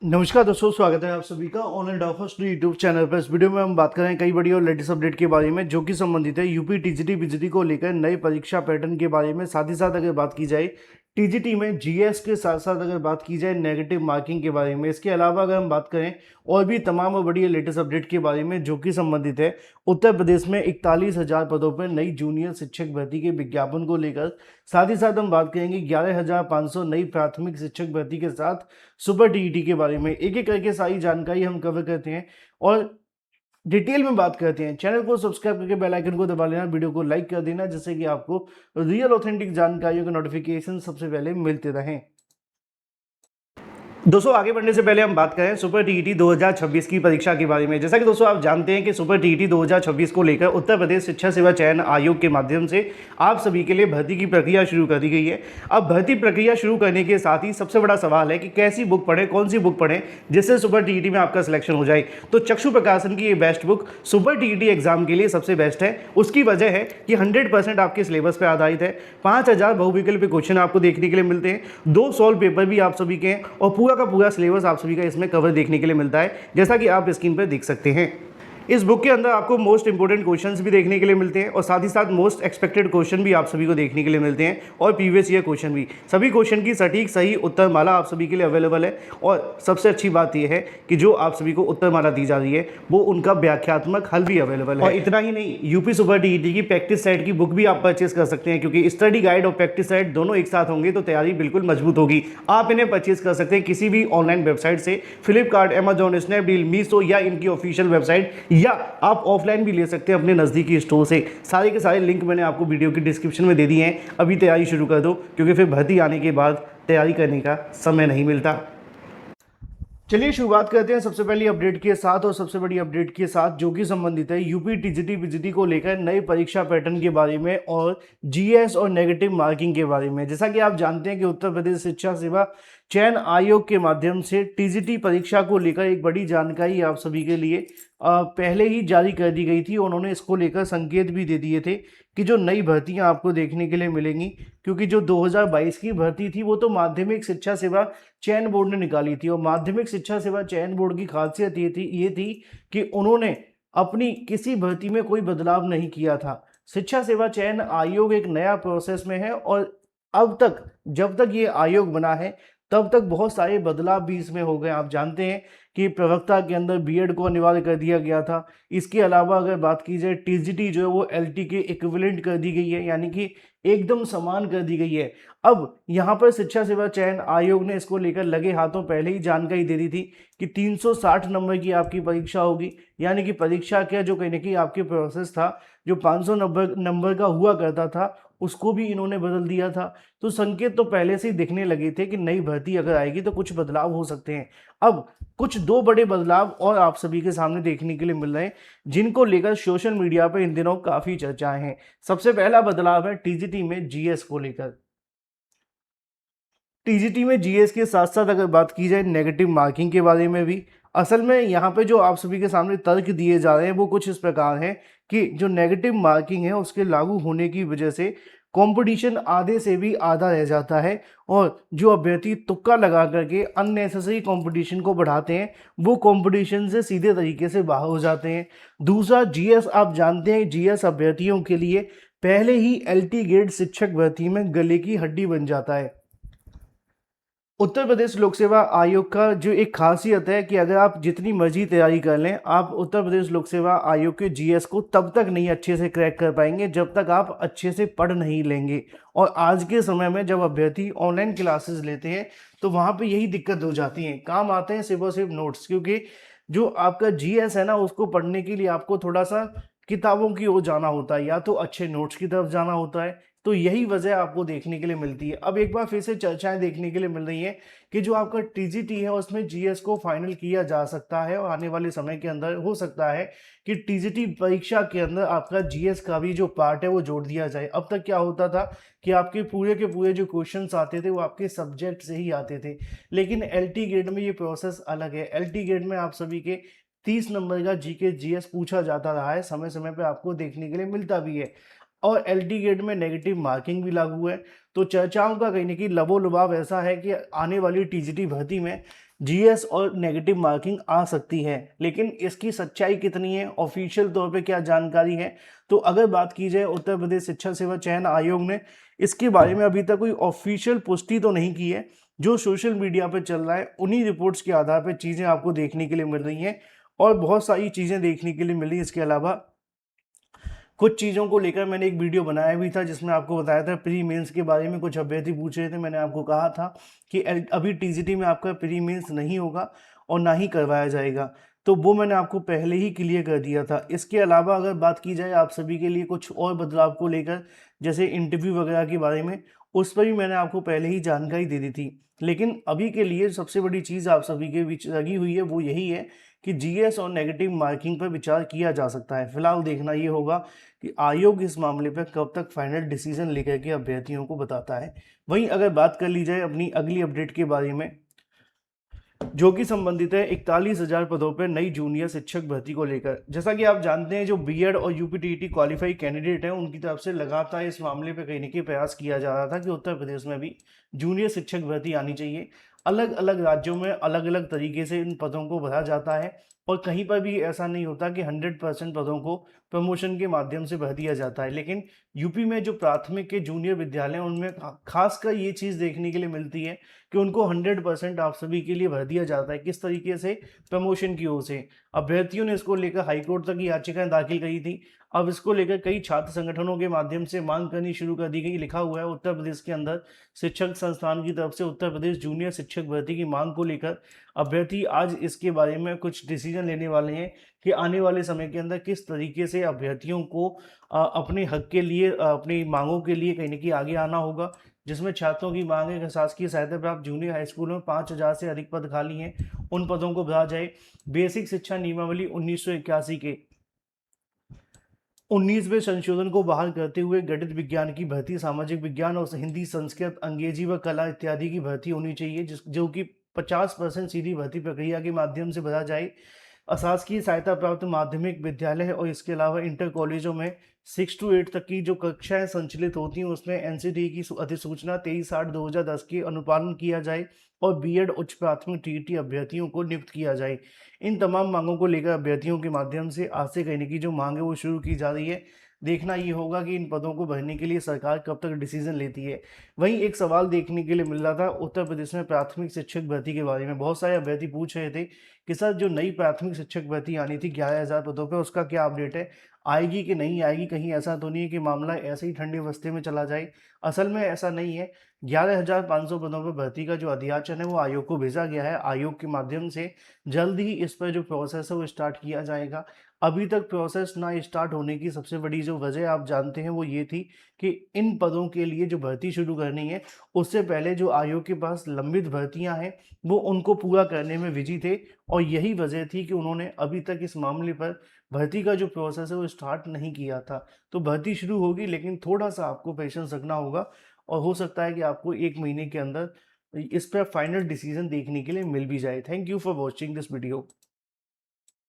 नमस्कार दोस्तों, स्वागत है आप सभी का ऑनलाइन डॉफर्स यूट्यूब चैनल पर। इस वीडियो में हम बात करें कई बड़ी और लेटेस्ट अपडेट के बारे में जो कि संबंधित है यूपी टीजीटी बीजीटी को लेकर नए परीक्षा पैटर्न के बारे में। साथ ही साथ अगर बात की जाए टीजीटी में जीएस के साथ साथ अगर बात की जाए नेगेटिव मार्किंग के बारे में, इसके अलावा अगर हम बात करें और भी तमाम और बड़ी लेटेस्ट अपडेट के बारे में जो कि संबंधित है उत्तर प्रदेश में 41,000 पदों पर नई जूनियर शिक्षक भर्ती के विज्ञापन को लेकर। साथ ही साथ हम बात करेंगे 11,500 नई प्राथमिक शिक्षक भर्ती के साथ सुपर टीईटी के बारे में। एक एक करके सारी जानकारी हम कवर करते हैं और डिटेल में बात करते हैं। चैनल को सब्सक्राइब करके बेल आइकन को दबा लेना, वीडियो को लाइक कर देना जिससे कि आपको रियल ऑथेंटिक जानकारियों के नोटिफिकेशन सबसे पहले मिलते रहें। दोस्तों, आगे बढ़ने से पहले हम बात करें सुपर टीईटी 2026 की परीक्षा के बारे में। जैसा कि दोस्तों आप जानते हैं कि सुपर टीईटी 2026 को लेकर उत्तर प्रदेश शिक्षा सेवा चयन आयोग के माध्यम से आप सभी के लिए भर्ती की प्रक्रिया शुरू कर दी गई है। अब भर्ती प्रक्रिया शुरू करने के साथ ही सबसे बड़ा सवाल है कि कैसी बुक पढ़ें, कौन सी बुक पढ़ें जिससे सुपर टीईटी में आपका सिलेक्शन हो जाए। तो चक्षु प्रकाशन की ये best book super TET exam के लिए सबसे बेस्ट है। उसकी वजह है कि 100% आपके सिलेबस पर आधारित है। 5,000 बहुविकल्पीय क्वेश्चन आपको देखने के लिए मिलते हैं, 2 सॉल्व पेपर भी आप सभी के हैं और पूरा का पूरा सिलेबस आप सभी का इसमें कवर देखने के लिए मिलता है, जैसा कि आप स्क्रीन पर देख सकते हैं। इस बुक के अंदर आपको मोस्ट इंपोर्टेंट क्वेश्चंस भी देखने के लिए मिलते हैं और साथ ही साथ मोस्ट एक्सपेक्टेड क्वेश्चन भी आप सभी को देखने के लिए मिलते हैं और प्रीवियस ईयर क्वेश्चन भी। सभी क्वेश्चन की सटीक सही उत्तरमाला आप सभी के लिए अवेलेबल है और सबसे अच्छी बात यह है कि जो आप सभी को उत्तरमाला दी जा रही है वो उनका व्याख्यात्मक हल भी अवेलेबल है। और इतना ही नहीं, यूपी सुपर टीईटी की प्रैक्टिस सेट की बुक भी आप परचेज कर सकते हैं, क्योंकि स्टडी गाइड और प्रैक्टिस सेट दोनों एक साथ होंगे तो तैयारी बिल्कुल मजबूत होगी। आप इन्हें परचेज कर सकते हैं किसी भी ऑनलाइन वेबसाइट से, फ्लिपकार्ट, अमेजॉन, स्नैपडील, मीशो या इनकी ऑफिशियल वेबसाइट, या आप ऑफलाइन भी ले सकते हैं अपने नज़दीकी स्टोर से। सारे के सारे लिंक मैंने आपको वीडियो की डिस्क्रिप्शन में दे दिए हैं। अभी तैयारी शुरू कर दो, क्योंकि फिर भर्ती आने के बाद तैयारी करने का समय नहीं मिलता। चलिए शुरुआत करते हैं सबसे पहली अपडेट के साथ और सबसे बड़ी अपडेट के साथ जो कि संबंधित है यूपी टीजीटी बीजीटी को लेकर नए परीक्षा पैटर्न के बारे में और जीएस और नेगेटिव मार्किंग के बारे में। जैसा कि आप जानते हैं कि उत्तर प्रदेश शिक्षा सेवा चयन आयोग के माध्यम से टीजीटी परीक्षा को लेकर एक बड़ी जानकारी आप सभी के लिए पहले ही जारी कर दी गई थी। उन्होंने इसको लेकर संकेत भी दे दिए थे कि जो नई भर्तियां आपको देखने के लिए मिलेंगी, क्योंकि जो 2022 की भर्ती थी वो तो माध्यमिक शिक्षा सेवा चयन बोर्ड ने निकाली थी और माध्यमिक शिक्षा सेवा चयन बोर्ड की खासियत ये थी कि उन्होंने अपनी किसी भर्ती में कोई बदलाव नहीं किया था। शिक्षा सेवा चयन आयोग एक नया प्रोसेस में है और अब तक जब तक ये आयोग बना है तब तक बहुत सारे बदलाव भी इसमें हो गए। आप जानते हैं कि प्रवक्ता के अंदर बीएड को अनिवार्य कर दिया गया था। इसके अलावा अगर बात की जाए टीजीटी जो है वो एलटी के इक्विवेलेंट कर दी गई है, यानी कि एकदम समान कर दी गई है। अब यहाँ पर शिक्षा सेवा चयन आयोग ने इसको लेकर लगे हाथों पहले ही जानकारी दे दी थी कि 360 नंबर की आपकी परीक्षा होगी, यानी कि परीक्षा क्या जो कहीं ना कहीं आपके प्रोसेस था जो 500 नंबर का हुआ करता था उसको भी इन्होंने बदल दिया था। तो संकेत तो पहले से ही दिखने लगे थे कि नई भर्ती अगर आएगी तो कुछ बदलाव हो सकते हैं। अब कुछ 2 बड़े बदलाव और आप सभी के सामने देखने के लिए मिल रहे हैं, जिनको लेकर सोशल मीडिया पर इन दिनों काफी चर्चाएं हैं। सबसे पहला बदलाव है टीजीटी में जीएस को लेकर। टीजीटी में जीएस के साथ साथ अगर बात की जाए नेगेटिव मार्किंग के बारे में भी, असल में यहाँ पे जो आप सभी के सामने तर्क दिए जा रहे हैं वो कुछ इस प्रकार हैं कि जो नेगेटिव मार्किंग है उसके लागू होने की वजह से कंपटीशन आधे से भी आधा रह जाता है और जो अभ्यर्थी तुक्का लगा करके अननेसेसरी कंपटीशन को बढ़ाते हैं वो कंपटीशन से सीधे तरीके से बाहर हो जाते हैं। दूसरा, जीएस आप जानते हैं जीएस अभ्यर्थियों के लिए पहले ही एलटी ग्रेड शिक्षक भर्ती में गले की हड्डी बन जाता है। उत्तर प्रदेश लोक सेवा आयोग का जो एक खासियत है कि अगर आप जितनी मर्जी तैयारी कर लें, आप उत्तर प्रदेश लोक सेवा आयोग के जीएस को तब तक नहीं अच्छे से क्रैक कर पाएंगे जब तक आप अच्छे से पढ़ नहीं लेंगे। और आज के समय में जब अभ्यर्थी ऑनलाइन क्लासेस लेते हैं तो वहाँ पे यही दिक्कत हो जाती है। काम आते हैं सिर्फ और सिर्फ नोट्स, क्योंकि जो आपका जीएस है ना उसको पढ़ने के लिए आपको थोड़ा सा किताबों की ओर जाना होता है या तो अच्छे नोट्स की तरफ जाना होता है। तो यही वजह आपको देखने के लिए मिलती है। अब एक बार फिर से चर्चाएं देखने के लिए मिल रही हैं कि जो आपका टीजीटी है उसमें जीएस को फाइनल किया जा सकता है और आने वाले समय के अंदर हो सकता है कि टीजीटी परीक्षा के अंदर आपका जीएस का भी जो पार्ट है वो जोड़ दिया जाए। अब तक क्या होता था कि आपके पूरे के पूरे जो क्वेश्चंस आते थे वो आपके सब्जेक्ट से ही आते थे, लेकिन एलटी ग्रेड में ये प्रोसेस अलग है। एलटी ग्रेड में आप सभी के 30 नंबर का जीके जीएस पूछा जाता रहा है, समय समय पर आपको देखने के लिए मिलता भी है। और एलटी ग्रेड में नेगेटिव मार्किंग भी लागू है। तो चर्चाओं का कहीं न कहीं लबो-लुभाव ऐसा है कि आने वाली टीजीटी भर्ती में जीएस और नेगेटिव मार्किंग आ सकती है। लेकिन इसकी सच्चाई कितनी है, ऑफ़िशियल तौर पे क्या जानकारी है? तो अगर बात की जाए उत्तर प्रदेश शिक्षा सेवा चयन आयोग ने इसके बारे में अभी तक कोई ऑफ़िशियल पुष्टि तो नहीं की है। जो सोशल मीडिया पे चल रहा है, उन्हीं रिपोर्ट्स के आधार पे चीज़ें आपको देखने के लिए मिल रही हैं और बहुत सारी चीज़ें देखने के लिए मिली। इसके अलावा कुछ चीज़ों को लेकर मैंने एक वीडियो बनाया भी था जिसमें आपको बताया था प्री मेंस के बारे में। कुछ अभ्यर्थी पूछ रहे थे, मैंने आपको कहा था कि अभी टीजीटी में आपका प्री मेंस नहीं होगा और ना ही करवाया जाएगा। तो वो मैंने आपको पहले ही क्लियर कर दिया था। इसके अलावा अगर बात की जाए आप सभी के लिए कुछ और बदलाव को लेकर, जैसे इंटरव्यू वगैरह के बारे में, उस पर भी मैंने आपको पहले ही जानकारी दे दी थी। लेकिन अभी के लिए सबसे बड़ी चीज़ आप सभी के बीच लगी हुई है, वो यही है कि जीएस और नेगेटिव मार्किंग पर विचार किया जा सकता है। फिलहाल देखना ये होगा कि आयोग इस मामले पर कब तक फाइनल डिसीजन लेकर के अभ्यर्थियों को बताता है। वहीं अगर बात कर ली जाए अपनी अगली अपडेट के बारे में, जो कि संबंधित है 41,000 पदों पर नई जूनियर शिक्षक भर्ती को लेकर। जैसा कि आप जानते हैं, जो बीएड और यूपीटीईटी क्वालिफाई कैंडिडेट हैं, उनकी तरफ से लगातार इस मामले पे कहीं न कहीं प्रयास किया जा रहा था कि उत्तर प्रदेश में भी जूनियर शिक्षक भर्ती आनी चाहिए। अलग अलग राज्यों में अलग अलग तरीके से इन पदों को भरा जाता है और कहीं पर भी ऐसा नहीं होता कि 100% पदों को प्रमोशन के माध्यम से भर दिया जाता है। लेकिन यूपी में जो प्राथमिक के जूनियर विद्यालय हैं, उनमें खासकर ये चीज़ देखने के लिए मिलती है कि उनको 100% आप सभी के लिए भर दिया जाता है। किस तरीके से? प्रमोशन की ओर से। अभ्यर्थियों ने इसको लेकर हाईकोर्ट तक याचिकाएं दाखिल करी थी। अब इसको लेकर कई छात्र संगठनों के माध्यम से मांग करनी शुरू कर दी गई। लिखा हुआ है उत्तर प्रदेश के अंदर शिक्षक संस्थान की तरफ से उत्तर प्रदेश जूनियर शिक्षक भर्ती की मांग को लेकर अभ्यर्थी आज इसके बारे में कुछ डिसीजन लेने वाले हैं कि आने वाले समय के अंदर किस तरीके से अभ्यर्थियों को अपने हक के लिए, अपनी मांगों के लिए कहीं न कहीं आगे आना होगा। जिसमें छात्रों की मांग है कि शासकीय सहायता प्राप्त जूनियर हाई स्कूलों में 5,000 से अधिक पद खाली हैं, उन पदों को भरा जाए। बेसिक शिक्षा नियमावली 1981 के 19वें संशोधन को बहाल करते हुए गणित विज्ञान की भर्ती, सामाजिक विज्ञान और हिंदी, संस्कृत, अंग्रेजी व कला इत्यादि की भर्ती होनी चाहिए, जो कि 50% सीधी भर्ती प्रक्रिया के माध्यम से भरा जाए। अशासकीय सहायता प्राप्त माध्यमिक विद्यालय और इसके अलावा इंटर कॉलेजों में 6 to 8 तक की जो कक्षाएं संचालित होती हैं, उसमें एनसीटी की अधिसूचना 23/8/2010 के अनुपालन किया जाए और बीएड उच्च प्राथमिक टीईटी अभ्यर्थियों को नियुक्त किया जाए। इन तमाम मांगों को लेकर अभ्यर्थियों के माध्यम से आज से कहने की जो मांग है वो शुरू की जा रही है। देखना ये होगा कि इन पदों को भरने के लिए सरकार कब तक डिसीजन लेती है। वहीं एक सवाल देखने के लिए मिल रहा था उत्तर प्रदेश में प्राथमिक शिक्षक भर्ती के बारे में। बहुत सारे अभ्यर्थी पूछ रहे थे कि सर, जो नई प्राथमिक शिक्षक भर्ती आनी थी 11,000 पदों पे, उसका क्या अपडेट है? आएगी कि नहीं आएगी? कहीं ऐसा तो नहीं है कि मामला ऐसे ही ठंडे बस्ते में चला जाए? असल में ऐसा नहीं है। 11,500 पदों पर भर्ती का जो अध्याचन है वो आयोग को भेजा गया है। आयोग के माध्यम से जल्द ही इस पर जो प्रोसेस है वो स्टार्ट किया जाएगा। अभी तक प्रोसेस ना स्टार्ट होने की सबसे बड़ी जो वजह आप जानते हैं वो ये थी कि इन पदों के लिए जो भर्ती शुरू करनी है, उससे पहले जो आयोग के पास लंबित भर्तियां हैं वो उनको पूरा करने में बिजी थे और यही वजह थी कि उन्होंने अभी तक इस मामले पर भर्ती का जो प्रोसेस है वो स्टार्ट नहीं किया था। तो भर्ती शुरू होगी, लेकिन थोड़ा-सा आपको पेशेंस रखना होगा और हो सकता है कि आपको 1 महीने के अंदर इस पर फाइनल डिसीजन देखने के लिए मिल भी जाए। Thank you for watching this video.